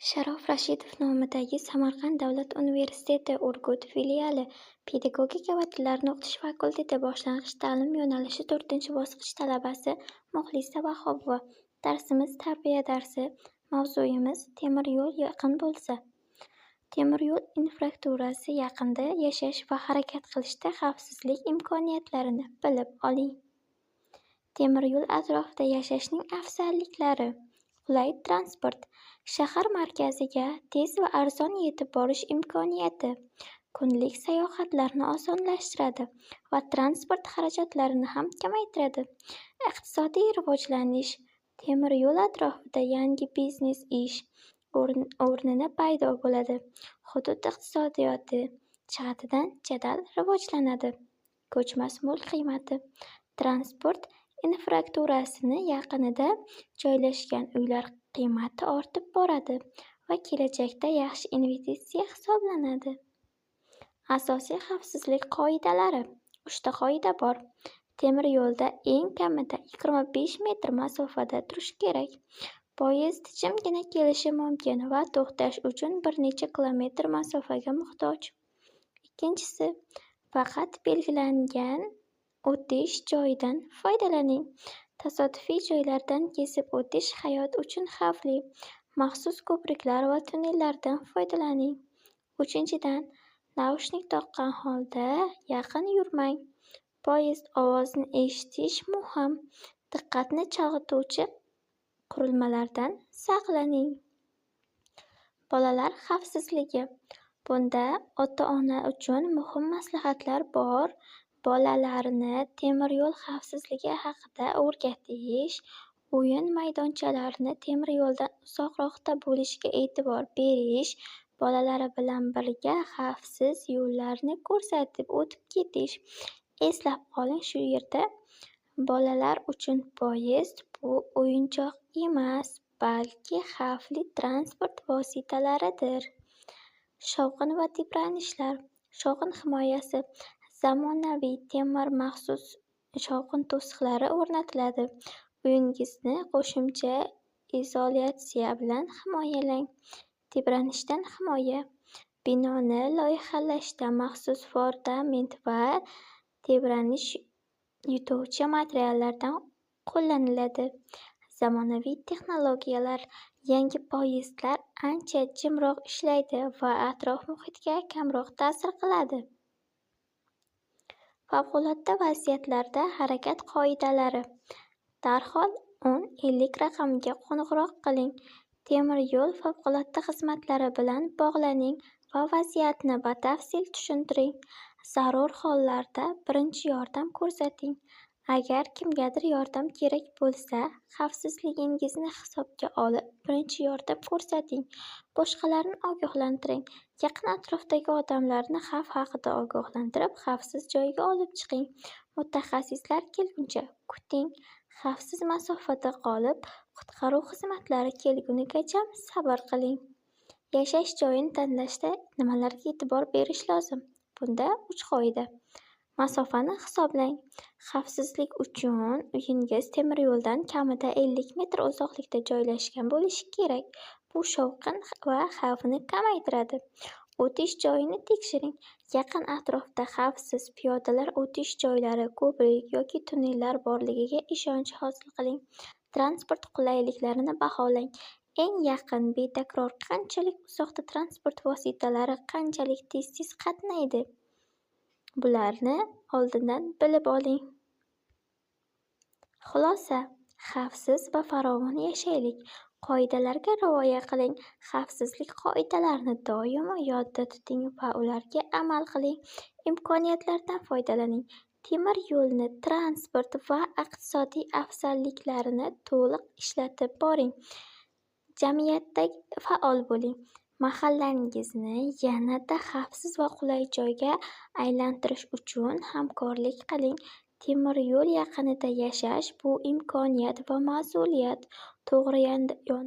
Sharof Rashidov nomidagi Samarqand davlat universiteti Urgut filiali Pedagogika va tillarni o'qitish fakulteti boshlang'ich ta'lim yo'nalishi 4-bosqich talabasi Muxlisa Vahobova. Darsimiz tarbiya darsi. Mavzuyimiz temir yo'l yaqin bo'lsa. Temir yo'l infrastrukturasi yaqinda yashash va harakat qilishda xavfsizlik imkoniyatlarini bilib oling. Temir yo'l atrofida yashashning afzalliklari. Qulay transport. Shahar markaziga tez va arzon yetib borish imkoniyati kunlik sayohatlarni osonlashtiradi va transport xarajatlarini ham kamaytiradi. Iqtisodiy rivojlanish. Temir yo'l atrofida yangi biznes ish o'rnini paydo bo'ladi. Hudud iqtisodiyoti jihatidan jadal rivojlanadi. Ko'chmas mulk qiymati. Transport infrastrukturasini yaqinida joylashgan uylar qiymati ortib boradi va kelajakda yaxshi investitsiya hisoblanadi. Asosiy xavfsizlik qoidalari. 3 ta qoida bor. Temir yo'lda eng kamida 25 metr masofada turish kerak. Poyezd jimgina kelishi mumkin va to'xtash uchun bir necha kilometr masofaga muhtoj. Ikkinchisi, faqat belgilangan o'tish joyidan foydalaning. Tasodifiy joylardan kesib o'tish hayot uchun xavfli. Maxsus ko'priklar va tunnellardan foydalaning. Uchinchidan, naushnik taqqan holda yaqin yurmang. Poyezd ovozini eshitish muhim. Diqqatni chalg'ituvchi qurilmalardan saqlaning. Bolalar xavfsizligi. Bunda ota-ona uchun muhim maslahatlar bor. Bolalarni temir yo'l xavfsizligi haqida o'rgatish, o'yin maydonchalari temir yo'ldan uzoqroqda bo'lishiga e'tibor berish, bolalari bilan birga xavfsiz yo'llarni ko'rsatib o'tib ketish. Eslab qoling, shu yerda bolalar uchun poyezd bu o'yinchoq emas, balki xavfli transport vositalaridir. Shovqin va tebranishlar. Shovqin himoyasi. Zamonaviy temir maxsus shovqin to'siqlari o'rnatiladi. Uyingizni qo'shimcha izolyatsiya bilan himoyalang. Tebranishdan himoya. Binoni loyihalashda maxsus fundament va tebranish yutuvchi materiallardan qo'llaniladi. Zamonaviy texnologiyalar. Yangi poyezdlar ancha jimroq ishlaydi va atrof muhitga kamroq ta'sir qiladi. Favqulodda vaziyatlarda harakat qoidalari. Darhol 1050 raqamiga qo'ng'iroq qiling. Temir yo'l favqulodda xizmatlari bilan bog'laning va vaziyatni batafsil tushuntiring. Zarur hollarda birinchi yordam ko'rsating. Agar kimgadir yordam kerak bo'lsa, xavfsizligingizni hisobga olib, birinchi yordam ko'rsating. Boshqalarni ogohlantiring. Yaqin atrofdagi odamlarni xavf haqida ogohlantirib, xavfsiz joyga olib chiqing. Mutaxassislar kelguncha kuting. Xavfsiz masofada qolib, qutqaruv xizmatlari kelgunigacha sabr qiling. Yashash joyini tanlashda nimalarga e'tibor berish lozim? Bunda 3 qoida. Masofani hisoblang. Xavfsizlik uchun uyingiz temir yo'ldan kamida 50 metr uzoqlikda joylashgan bo'lishi kerak. Bu shovqin va xavfni kamaytiradi. O'tish joyini tekshiring. Yaqin atrofda xavfsiz piyodalar o'tish joylari, ko'prik yoki tunnellar borligiga ishonch hosil qiling. Transport qulayliklarini baholang. Eng yaqin betakror qanchalik uzoqda transport vositalari qanchalik tez qatnaydi? Bularni oldindan bilib oling. Xulosa: xavfsiz va farovon yashaylik. Qoidalarga rioya qiling. Xavfsizlik qoidalarini doimo yodda tuting va ularga amal qiling. Imkoniyatlardan foydalaning. Temir yo'lni transport va iqtisodiy afzalliklarini to'liq ishlatib boring. Jamiyatda faol bo'ling. Mahallangizni yanada xavfsiz va qulay joyga aylantirish uchun hamkorlik qiling. Temir yo'l yaqinida yashash bu imkoniyat va mas'uliyat. To'g'ri